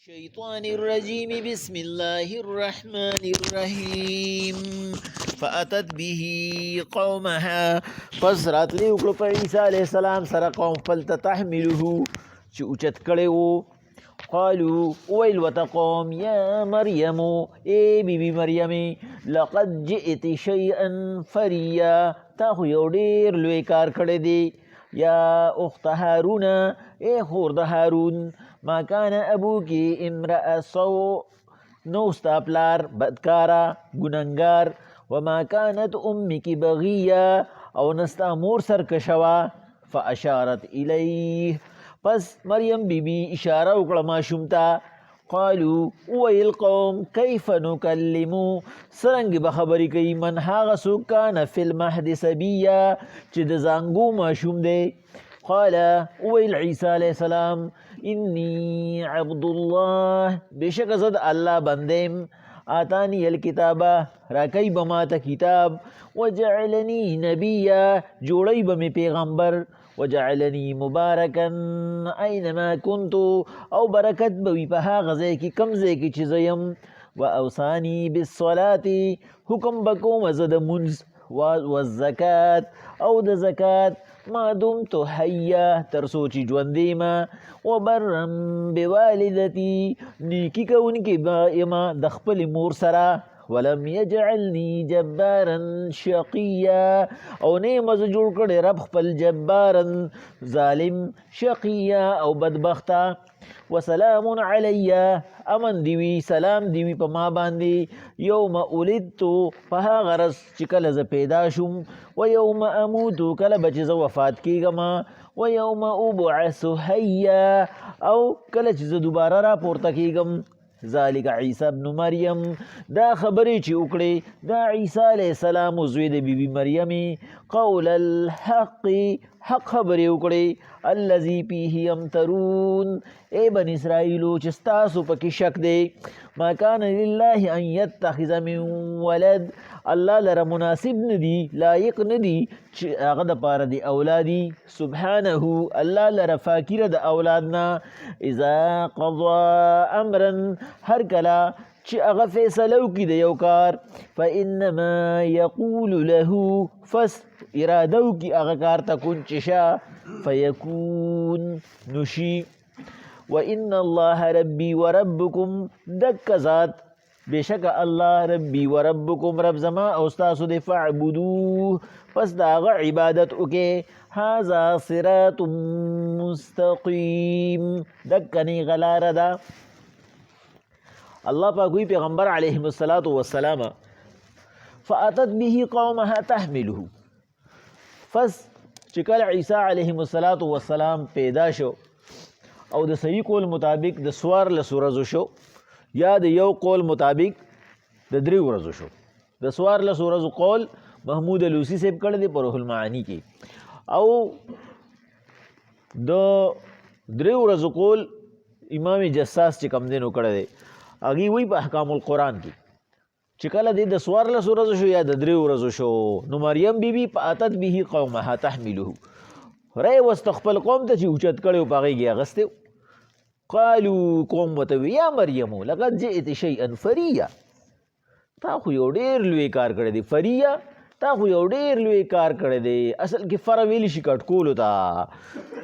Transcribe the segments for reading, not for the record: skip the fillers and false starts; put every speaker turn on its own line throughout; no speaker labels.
الشيطان الرجيم بسم الله الرحمن الرحيم فأتت به قومها فسرات لي وکړو په عیسی علیہ السلام سره قوم فلت تحمله چې اوچت کړي قالوا ويل وتقوم يا مريم اي بيبي مريم لقد جئت شيئا فريا تا خو یو ډیر لوی کار کړی دی یا اخت هارون اي خور د هارون ما كان ابوکی امرأ سو نوستا پلار بدکارا گننگار وما كانت امکی بغیا او نستا مور سرکشوا فاشارت الیه پس مریم بی بی اشاره وکړه ماشوم ته قالوا ویل قوم کیف نکلمو سرنګ به خبرې کوي من هغه څوک کان فی المهد صبیا چې د زانګو ماشوم دی قال ویل عیسی علیہ السلام انی عبد الله بشک زد الله بندیم آتانی الکتابه راکی بماتا کتاب وجعلنی نبیا جوڑی بمی پیغمبر وجعلنی مبارکا اینما کنتو او برکت بوی پها غزے کی کمزے کی چیزیم و اوسانی بالصلاة حکم بکوم زد منز والزکاة او د زکاة ما دمت حیا ترسو چی ژوندیما وبرم بوالدتی نیکی کونکی بایما د خپل مور سره ولم یجعلنی جبارا شقیا او نیمز جوړ کړی رب خپل جبارا ظالم شقیا او بدبختا وسلام علی امن دیوی سلام دیوی په ما باندې یوم ولدتو په هغه ورځ چې کله زه پیدا شوم و یوم اموتو کله به چې زه وفات کیږم و یوم ابعث حیا او کله چې زه دوباره راپورته کیږم ذالک عیسی ابن مریم دا خبرې چې وکړې دا عیسی علیہ السلام زوی د بیبي مریم قول الحق حق خبرې وکړې الذي فيه يمترون ای بنی اسرائیلو چې ستاسو پکې شک دی ما کان لله ان يتخذ من ولد الله لره مناسب ندی لایق ندی چې هغه د پاره دی اولادی سبحانه الله لره فاکره د اولادنا اذا قضى امرا هر کلا چې هغه فیصله وکړي د یو کار فانما یقول له فس اراده وکړي هغه کار ته کن چې شا فیکون نشي وان الله ربي وربكم دک ذات بشک الله ربي وربكم رب زما او استاسو دی فاعبدوه پس داغه عبادت وکې هذا صراط مستقیم دکنی غلار دا الله پاک وی پیغمبر علیه الصلاۃ والسلام فاتت به قومها تحمله فس چې کله عیسی علیه الصلاۃ والسلام پیدا شو او د صحیح قول مطابق د سوار لسورزو شو یا د یو قول مطابق د درې ورځو شو د سوار لسورزو قول محمود لوسی سیب کړی دی په روح المعانی کې او د درې ورځو قول امام جساس چې کم دینو کړی دی هغې وی په احکام القرآن کې چې کله دی د سوار لسورزو شو یا د درې ورځو شو نو مریم بی بی فاتت به قومها تحمله رای وست خپل قوم ته چې اوچت کړی په هغې کې اغستی قالوا قوم وتوی یا مریم لقد جئت شیئا فریا تا خو یو ډیر لوی کار کړی دی فریا تا خو یو ډیر لوی کار کړی دی اصل کې فر ویلی شي کټکولو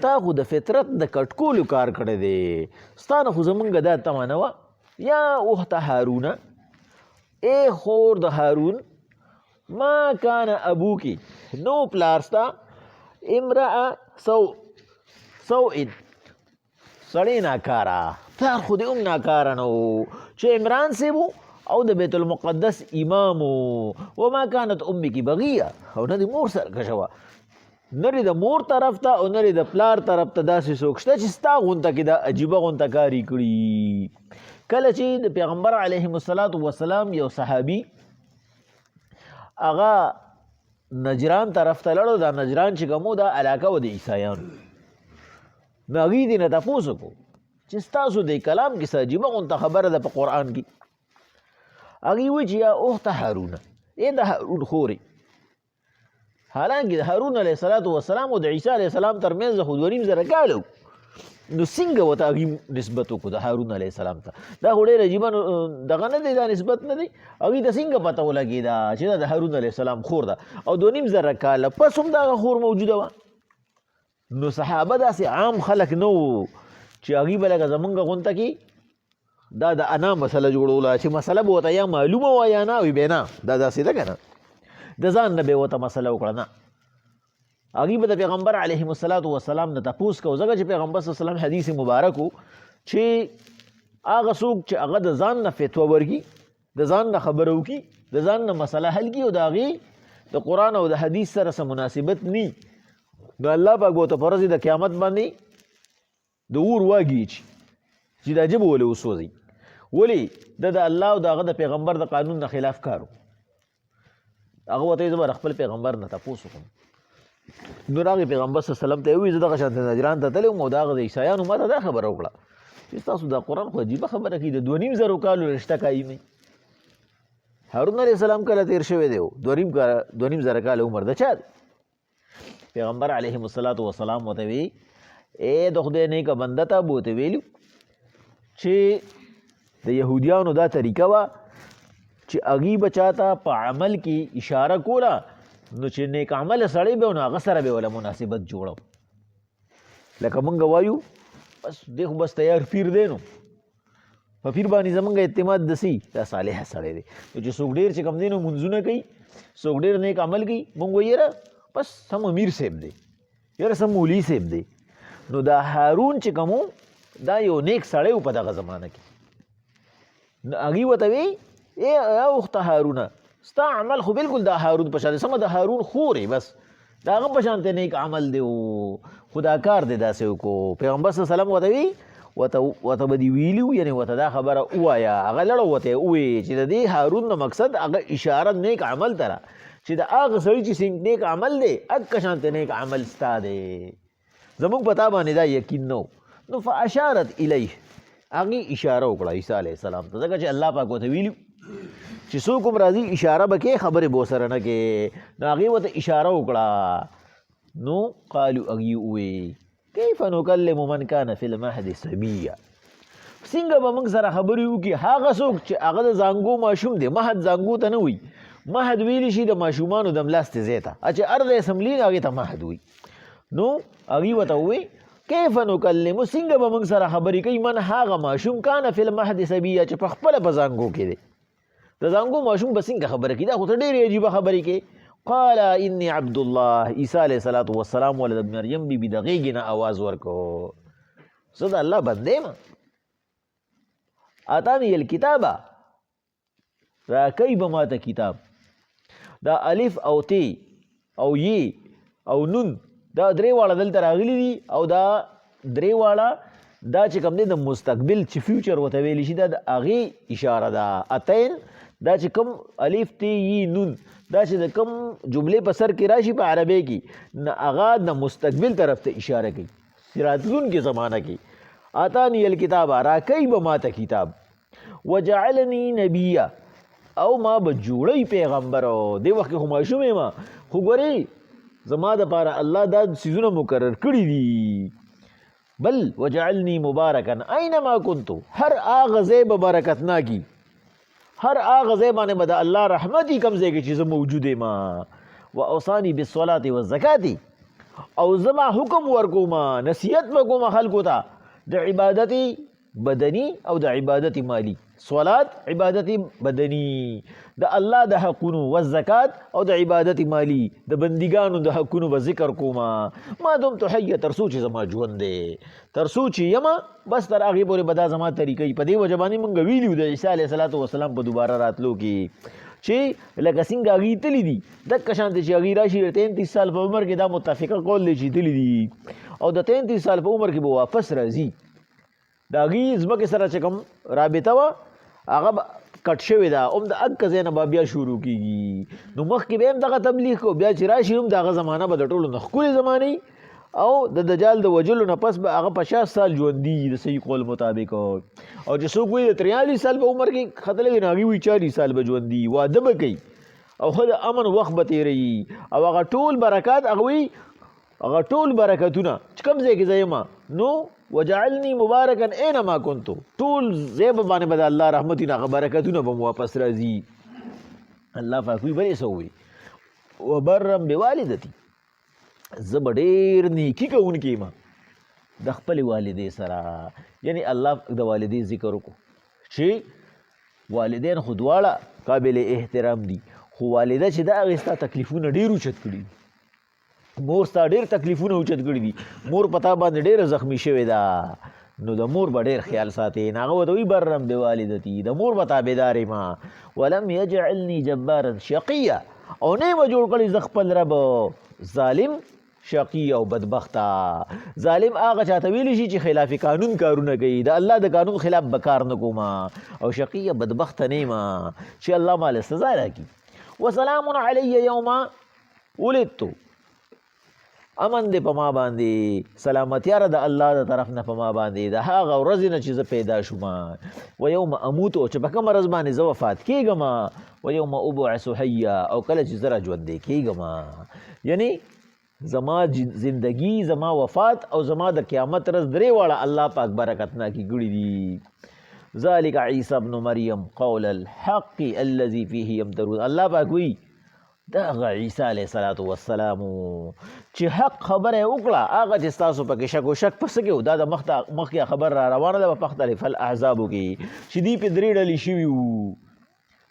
تا خو د فطرت د کټکولو کار کړی دی ستانه خو زمونږ دا تمه نه وه یا اخت هارون ای خور د هارون ما کان ابوکی نو پلار ستا امرأ سوئن سړی ناکارا پلار خو دې هم ناکاره نه و چې عمران صاحب او د بیت المقدس امام وما كانت امکی بغیه او نه د مور سرکشه وه نه د مور طرف ته او نه د پلار طرف ته داسې څوک شته چې ستا غونته کې دا عجیبه غونته کاري کړي کله چې د پیغمبر علیهم الصلاۃ والسلام یو صحابي هغه نجران طرف ته لړو دا نجران چې کومو دا علاقه و د عیسایانو نو هغې دې نه تپوس وکړو چې ستاسو د کلام کې څه عجیبه غونته خبره ده په قرآن کې هغې وایي چې یا اخت هارون ای د هارون خورې حالانکې د هارون علیه السلام او د عیسی علیه السلام ترمنځ د خو 2.5 زره کاله نو څنګه ورته هغې نسبت وکړو د هارون علیه السلام ته دا خو ډېر عجیبه دغه نه دی دا نسبت نه دی هغوی ته څنګه پته ولګېده چې دا د هارون علیه السلام خور ده او 2.5 کاله پس هم د هغه خور موجوده وه نو صحابه داسې عام خلک نه وو چې هغوی به لکه زمونږ غونته کې دا د انا مسله جوړوله چې مسله به ورته یا معلومه وه یا نه وي بیا نه دا داسې ده که نه د ځان نه به یې ورته مسله وکړه نه هغوی به د پیغمبر علیهم السلام نه تپوس کوو ځکه چې پیغمبر صلی الله علیه وسلم حدیث مبارک و چې هغه څوک چې هغه د ځان نه فتوه ورکړي د ځان نه خبره وکړي د ځان نه مسله حل کړي او د هغې د قرآن او د حدیث سره څه مناسبت ني نو الله پاک به ورته په ورځې د قیامت باندې د اور واګي چې دا ژبه ولې وسوځي ولې د الله او د هغه د پیغمبر د قانون نه خلاف کارو هغه ورته یې زه به خپل پیغمبر نه تپوس وکړم نو راغی پیغمبر صلی الله علیه وسلم ته یې وویل زه دغه شانته نجران ته تللی وم او د هغه د عیسایانو ما ته دا خبره وکړه چې ستاسو دا قرآن خو عجیبه خبره کوي د 2.5 کالو رشته قایم دی هارون علیه السلام کله تیر شوی دی 2.5 کاله عمر د چا دی پیغمبر علیهم السلام ورته وی ای د خدای نیکه بنده ته به ورته ویلو چې د یهودیانو دا طریقه وه چې هغوی به چاته په عمل کې اشاره کوله نو چې نیک عمله سړی به نو هغه سره به وله مناسبت جوړو لکه مونږ وایو بس دی خو بس تیار پیر دی نو په پیر باندې زمونږ اعتماد دسي دا صالح سړی دی نو چې څوک ډېر چې کوم دی نو منځونه کوي څوک ډېر نیک عمل کوي مونږ وایو یاره بس سم امیر صاحب دی یاره سم مولي صاحب دی نو دا هارون چې کوم دا یو نیک سړی و په دغه زمانه کې نو هغوی ورته وی ای اخته هارونه ستا عمل خو بالکل دا هارون په شان دی سمه د هارون خور بس د هغه په شانته نیک عمل دی خو دا کار دی داسې وکړو پیغمبر صلی الله علیه وسلم ورته وی ورته به دې ویلي وو یعنې ورته دا خبره ووایه هغه لړه ورته یې ووایې چې د دې هارون نه مقصد هغه اشاره نیک عمل ته ده چې د هغه سړي چې نیک عمل دی هغه شانته نیک عمل ستا دی زمونږ په تا باندې دا یقین نه نو فاشارت الیه هغې اشاره وکړه عیسی علیه السلام ته ځکه چې الله پاک ورته ویلي چې څوک هم راځي اشاره به کې خبرې به ورسره نه کې نو هغې ورته اشاره وکړه نو قالو هغې ووی کیف نکلم من کان فی المهد صبیا څنګه به موږ سره خبرې وکړي هغه څوک چې هغه د زانګو ماشوم دی مهد زانګو ته نه وي مهد ویلی شي د ماشومانو د ملاستې ځای ته چې هر ځای سملي هغې ته مهد وي نو هغې ورته ووی کیف نکلم څنګه به موږ سره خبرې کوي من هغه ماشوم کان فی المهد صبیا چې په خپله په زانګو کې دی د زانګو ماشوم به څنګه خبره کوي دا خو ته ډېرې عجیبه خبرې کوي قال انی عبد الله عیسی علیه السلام ولد مریم بیبي د غېږې نه آواز ورکړو زه د الله بنده یم اتانی الکتابه راکوي به ماته کتاب دا الف او تی او یی او نون دا درې واړه دلته راغلي دي او دا درې واړه دا چې کوم دی د مستقبل چې فیوچر ورته ویلی شي دا د هغې اشاره ده اتین دا چې کوم الف تی یی نون دا چې د کوم جملې په سر کې راشي په عربی کې نه هغه د مستقبل طرف ته اشاره کوي راتلونکي زمانه کې اتانی الکتاب راکوي به ماته کتاب وجعلنی نبیه او ما به جوړی پیغمبر دې وخت کې خو ماشوم یم خو ګورې زما دپاره الله دا څیزونه مقرر کړي دي بل وجعلنی مبارکا اینما کنتو هر هغه ځای به برکتناکي هر هغه ځای باندې به د الله رحمت یي کوم ځای کې چې زه موجود یم و اوصاني بالصلاة والزکات او زما حکم ورکوم نصیحت به کوم خلکو ته د عبادت بدني او د عبادت مالی صلات عبادت بدني د الله د حقونو والزکات او د عبادت مالی د بندګانو د حقونو به ذکر کوم ما دمت حیه تر څو چې زما ژوند دی تر څو چې یم بس تر هغې پورې به دا زما طریقې په دې وجه باندې مونږ ویلي د عیسی علیه السلام په دوباره راتلو کې چې لکه څنګه هغې تلي دي دقه شانتې چې هغې راشي د 33 سال په عمر کې دا متفقه قول دی چې تلي دي او د 33 سال په عمر کې به واپس راځي د هغې ځمکې سره چې کوم رابطه وه هغه کټ شوې ده هم د هغه ځای نه به بیا شروع کېږي نو مخکې به هم دغه تبلیغ کو بیا چې راشي هم د هغه زمانه به د ټولو نه ښکلې زمانه او د دجال د وجلو نه پس به هغه 50 سال ژوندي د صحیح قول مطابق او چې څوک وایي د 43 سال په عمر کې ختلی وي نو هغې وایي 40 سال به ژوندي واده به کوي او ښه د امن وخت به تېروي او هغه ټول برکات هغه وایي هغه ټول برکتونه چې کوم ځای کې زه یم نو وجعلني مبارکا اینما کنتو ټول زیب باندې به د الله رحمتونه هغه برکتونه به مو واپس راځي الله پاک وی بلې څه ووایي وبرم بوالدتي زه به ډېر نیکي کوونکی یم د خپلې والدې سره یعنی الله د والدې ذکر وکړو چې والدین خو دواړه قابل احترام دي خو والده چې دا هغې ستا تکلیفونه ډېر اوچت کړي دي مور ستا ډېر تکلیفونه اوچت کړي دي مور په تا باندې ډېره زخمی شوې ده نو د مور به ډېر خیال ساتې نو هغه ورته وایي برم بوالدتي د مور به تابعدار یم ولم یجعلني جبارا شقیا او نه یې به جوړ کړي زه خپل رب ظالم شقی او بدبخته ظالم هغه چاته ویلی شي چې خلاف قانون کارونه کوي د الله د قانون خلاف به کار نه کوم او شقی بدبخته نه یم چې الله ماله سزا راکړي وسلام علی یوم ولدتو امن دې په ما باندې سلامتیا را د الله د طرف نه په ما باندې د هغه ورځې نه چې زه پیدا شوم و یوم اموتو چې په کومه ورځ باندې زه وفات کېږم و یوم ابعث حیا او کله چې زه راژوندی کېږم یعنی زما زندگی زما وفات او زما د قیامت ورځ درې واړه الله پاک برکتنا کی ګړي دي ذلک عیسی ابن مریم قول الحق الذي فيه يمترون الله پاک وی دا هغه عیسی علیه السلام چې حق خبره وکړه هغه چې ستاسو پکې شک و شک پسې کې دا د مخکې خبر را روانه ده په مختلف الاحزابو کې چې دوی پې درې ډلې شوي وو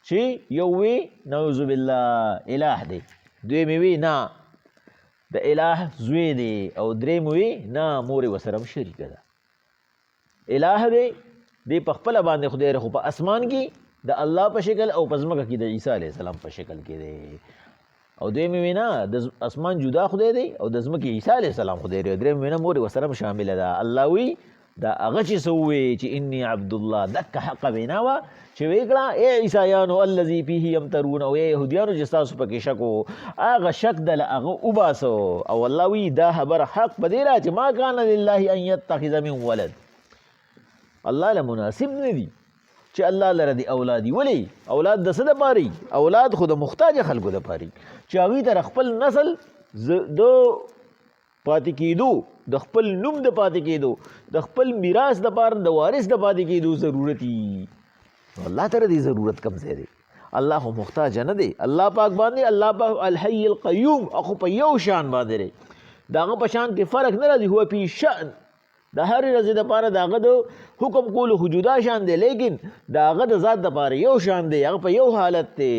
چې یو وی نعوذ بالله اله دی دویمې وی نه د اله زوی دی او درېم وی نه مور یې ورسره هم شریکه ده اله دی دی په خپله باندې خدای خو په اسمان کې د الله په شکل او په ځمکه کې د عیسی علیه السلام په شکل کې دی او دویمې وی نه د اسمان جدا خدای دی او د ځمکې عیسی علیه السلام خدای دی درېمې وی نه مور یې ورسره هم شامله ده الله وی دا هغه چې څه ووایي چې انی عبدالله دکه حقه وینا وه چې ویې کړه ای عیسایانو الذي فیه یمترون او ای یهودیانو چې ستاسو پکې شک و هغه شک دله هغه وباسو او الله وی دا خبره حق په دې را چې ما کان لله ان یتخذ من ولد الله له مناسب نه دي چې الله لره دی اولادي ولی اولاد د څه دپاره اولاد خو د محتاج خلکو دپاره چې هغوی ته خپل نسل د پاتې کېدو د خپل نوم د پاتې کېدو د خپل میراث دپاره د وارث د پاتې کېدو ضرورت وي الله ته دې ضرورت کم ځای دی الله خو محتاج نه دی الله پاک باندې الله پاک الحی القیوم خو په یو شان باندې دی د هغه په شان کې فرق نه راځي هو فی شأن د هر ورځې دپاره د هغه د حکم کولو خو جدا شان دی لیکن د هغه د ذات دپاره یو شان دی هغه په یو حالت دی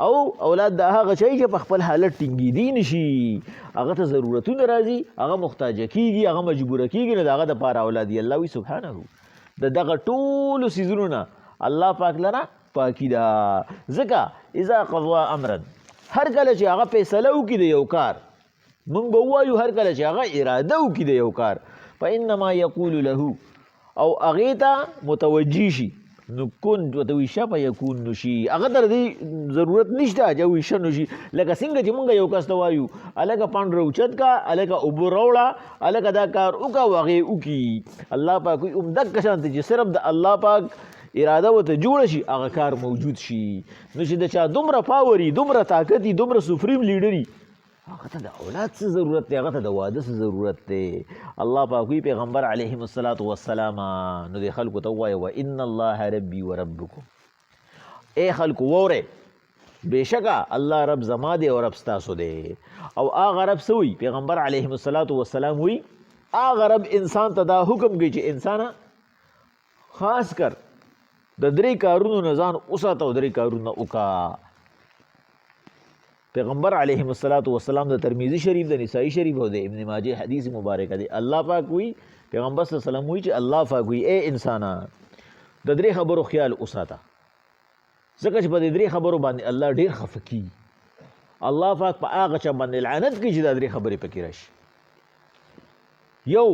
او اولاد د هغه شی چې په خپل حالت ټینګېدی نشي هغه ته ضرورتونه راځي هغه محتاجه کېږي هغه مجبوره کېږي نو د هغه دپاره اولاد الله وي سبحانه د دغه ټولو څیزونو نه الله پاک لره پاکي ده ځکه اذا قضا امرا هر کله چې هغه فیصله وکړي د یو کار موږ به ووایو هر کله چې هغه اراده وکړي د یو کار فانما یقول له او هغې ته متوجه شي نو کن ورته وایي شه فیکون نو شي هغه ته د دې ضرورت نشته چې وایي شه نو شي لکه څنګه چې موږ یو کس ته وایو هلکه پاڼ راوچت کا هلکه اوبه راوړه هلکه دا کار وکړه او هغې وکړي الله پاک وایي همدغه شانته چې صرف د الله پاک اراده ورته جوړه شي هغه کار موجود شي نو چې د چا دومره پاور وي دومره طاقت وي دومره سپریم لیډر وي هغه ته د اولاد څه ضرورت دی هغه ته د واده څه ضرورت دی الله پاک وی پیغمبر علیهم الصلاة والسلام نو دې خلکو ته ووایه وان الله ربي وربکم ای خلکو وورئ بېشکه الله رب زما دی او رب ستاسو دی او هغه رب څه وي پیغمبر علیهم الصلاة والسلام وی هغه رب انسان ته دا حکم کوي چې انسانه خاص کر د درې کارونو نه ځان وساته او درې کارونه وکړه پیغمبر علیهم الصلاة والسلام د ترمذی شریف د نسائی شریف او د ابن ماجه حدیث مبارکه دی الله پاک وی پیغمبر صلی الله علیه وسلم وی چې الله پاک وی اے انسانا د درې خبرو خیال وساته ځکه چې په دې درې خبرو باندې الله ډیر خفه کیږي الله پاک په هغه چا باندې لعنت کوي چې دا درې خبرې پکې راشي یو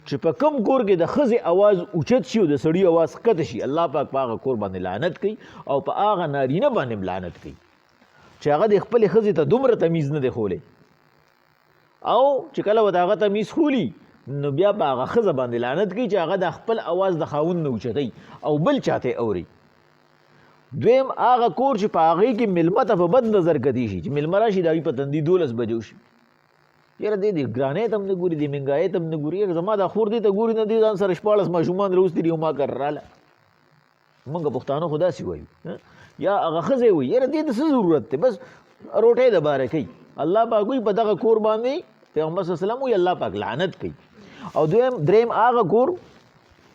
چې په کم کور کې د ښځې اواز اوچت شي او د سړي اواز ښکته شي الله پاک په هغه کور باندې لعنت کوي او په هغه نارینه باندې لعنت کوي چې هغه د خپلې ښځې ته دومره تمیز نه دی ښولی او چې کله ورته هغه تمیز ښولي نو بیا په هغه ښځه باندې لعنت کوي چې هغه د خپل اواز د خاوند نه اوچتوي او بل چاته اوري دویم هغه کور چې په هغې کې مېلمه ته په بد نظر کتې شي چې مېلمه راشي د هغوی په تندي 12 بجو شي یاره دې ګرانۍ ته هم نه ګوري، دې مهنګایۍ ته هم نه ګوري. زما دا خور دې ته ګوري نه، دې ځان سره 14 ماشومان راوستي دي او ما کره راله. موږ پښتانه خو داسې وایو یا هغه ښځې وایي یاره دې ته څه ضرورت دی، بس روټۍ د باره کوي. الله پاک وایي په دغه کور باندې پیغمبر صلی الله علیه وسلم وایي الله پاک لعنت کوي. او دریم هغه کور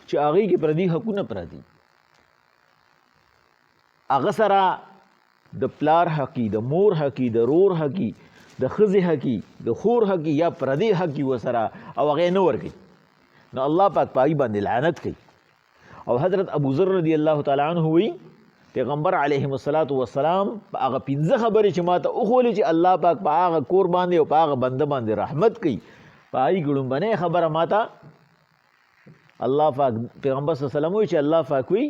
چې هغې کې پردي حقونه پراته، هغه سره د پلار حقي، د مور حقي، د رور حقي، د ښځې حقي، د خور حقي یا پردي حقي ورسره او هغې نه ورکوي، نو الله پاک په هغې باندې لعنت کوي. او حضرت ابو ذر رضی الله تعالی عنه وایي پیغمبر علیه الصلاة والسلام په هغه 15 خبرې چې ما ته وښولې چې الله پاک په هغه کور باندې او په هغه بنده باندې رحمت کوي، په هغې کې لومبنۍ خبره ما ته الله پاک پیغمبر صلی الله علیه وسلم وایي چې الله پاک وایي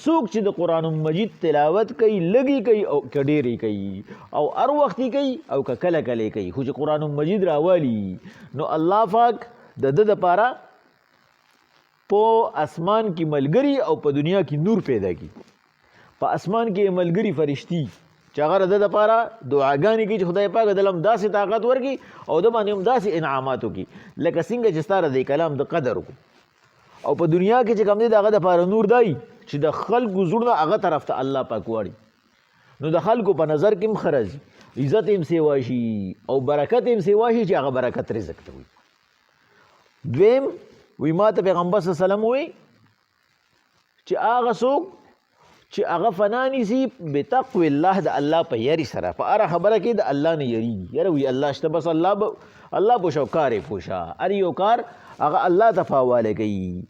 څوک چې د قرآن مجید تلاوت کوي، لږې کوي او که ډېرې کوي او هر وخت یې کوي او که کله کله کوي، خو چې قرآن مجید راوالي نو الله پاک د ده دپاره په اسمان کې ملګري او په دنیا کې نور پیدا کړي. په اسمان کې ملګري فرشتي چې هغه د ده دپاره دعاګانې کوي چې خدای پاک دله هم داسې طاقت ورکړي او ده باندې هم داسې انعامات وکړي لکه څنګه چې ستا د دې کلام د قدر وکړو. او په دنیا کې چې کوم دی د هغه دپاره نور دی چې د خلکو زړونه هغه طرف ته الله پاک واړي، نو د خلکو په نظر کې هم ښه راځي، عزت یې هم سیوا شي او برکت یې هم سیوا شي چې هغه برکت رزق ته وي. دویم وی ما ته پیغمبر صلی الله علیه وسلم وی چې هغه څوک چې هغه فنا نیسي بتقوی الله د الله په یاري سره، په هره خبره کې د الله نه یریږي. یاره وی الله شته، بس الله پوښه او کار یې پوښه، هر یو کار هغه الله ته په حواله کوي،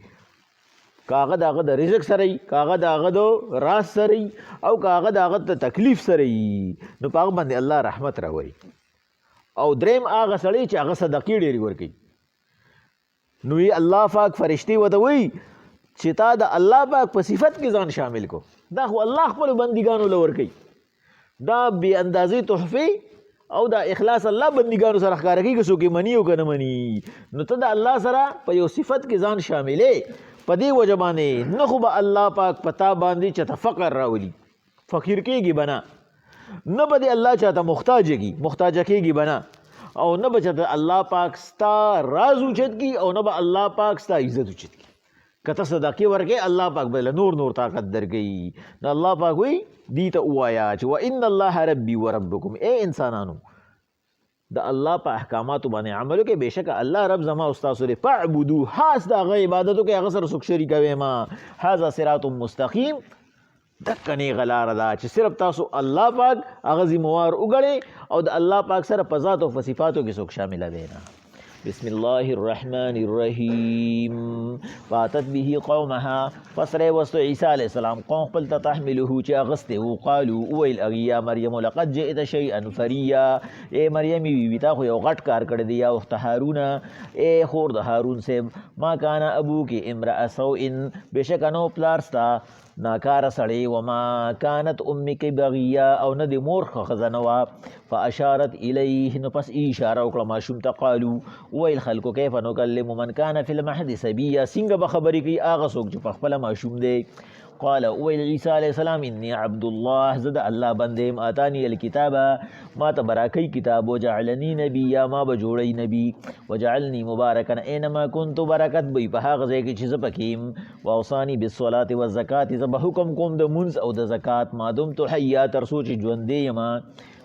که هغه د هغه د رزق سره وي، که هغه د هغه د راز سره وي او که هغه د هغه د تکلیف سره وي، نو په هغه باندې الله رحمت راوړي. او دریم هغه سړی چې هغه صدقې ډېرې ورکوي، نو یې الله پاک فرشتې ورته وایي چې تا د الله پاک په صفت کې ځان شامل کو. دا خو الله خپلو بندګانو له ورکوي، دا بې اندازې تحفې او دا اخلاص الله بندګانو سره ښکاره کوي که څوک یې مني او که نه مني. نو ته د الله سره په یو صفت کې ځان شاملې، په دې وجه باندې نه خو به الله پاک په تا باندې چاته فقر راولي، فقیر کېږي به نه، نه به دې الله چاته محتاجه کېږي به نه، او نه به چاته الله پاک ستا راز اوچت کي او نه به الله پاک ستا عزت اوچت کي. که ته صدقې ورکې الله پاک به نور طاقت درکوي. نو الله پاک وایي دې ته ووایه چې وان الله ربي وربکم، ای انسانانو د الله په احکاماتو باندې عمل وکړئ، بېشکه الله رب زما او ستاسو دی، فاعبدوه، خاص د هغه عبادت وکړئ، هغه سره څوک شریکوئ ما، هذا صراط مستقیم، دکه نیغه لاره ده چې صرف تاسو الله پاک هغه ذموار وګڼئ او د الله پاک سره په ذات او په صفاتو کې څوک شامله دی نه. بسم الله الرحمن الرحیم. فاتت به قومها، پس راوستو عیسی علیه السلام قوم خپل ته تحمله چې اغستی و، قالو وویل هغې یا مریم لقد جئت شیئا فریا، ای مریم بیبي تا خو یو غټ کار کړی دی، یا اخت هارونه، ای خور د هارون صاحب، ما کان ابوکې امرأ سوء، بېشکه نو پلار ستا ناکاره سړی، وما کانت امک بغیه، او نه د مور ښځه نه وه، فاشارت الیه، نو پس اشاره وکړه ماشوم ته، قالو وویل خلکو کیف نکلم من کان فی المهد صبیا، څنګه به خبرې کوي هغه څوک چې پخپله ماشوم دی. قال ویل عیسی علیه السلام انی عبد الله، زه د الله بنده یم، اتانی الکتابه، ما ته به راکوي کتاب، وجعلني نبیا، ما به جوړی نبي، وجعلني مبارکا اینما کنت، برکت به په هغه ځای کې چې زه پکې یم، واوصاني بالصلاة والزکات، زه به حکم کوم د مونځ او د زکات، ما دمت حیا، تر څو چې ژوندی یم،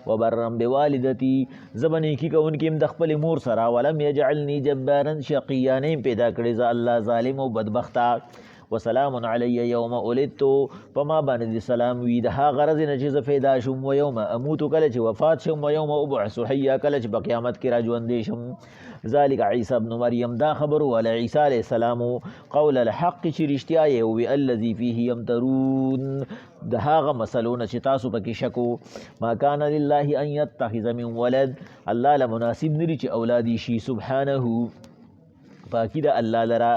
وبرم بوالدتي، زه به نیکي کوونکی یم د خپلې مور سره، ولم یجعلني جبارا شقیا، نه یم پیدا کړی زه الله ظالم او بدبخته، وسلام علی یوم ولدتو، په ما باندې د سلام وي د هغه ورځې نه چې زه پیدا شم، و یوم اموتو، کله چې وفات شم، و یوم ابعث حیا، کله چې په قیامت کې را ژوندی شم. ذلک عیسی ابن مریم، دا خبر وله عیسی علیه السلام قول الحق چې رښتیا یې ووي، الذي فیه یمترون، د هغه مسلو نه چې تاسو پکې شکو. ما کان لله ان یتخذ من ولد، الله له مناسب نه دي چې اولادي شي، سبحانه پاکی ده الله لرا،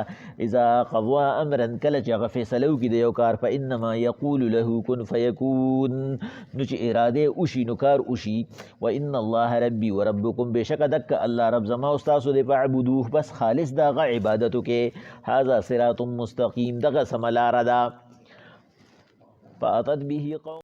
اذا قضوا امرا، کله چې هغه فیصله وکړي د یو کار، فانما یقول له کن فیکون، نو چې اراده وشي نو کار وشي. وان الله ربي وربکم، بېشکه دکه الله رب زما او ستاسو دی، فاعبدوه، بس خالص د هغه عبادت وکړئ، هذا صراط مستقیم، دغه سمه لاره ده. فاتت به قوم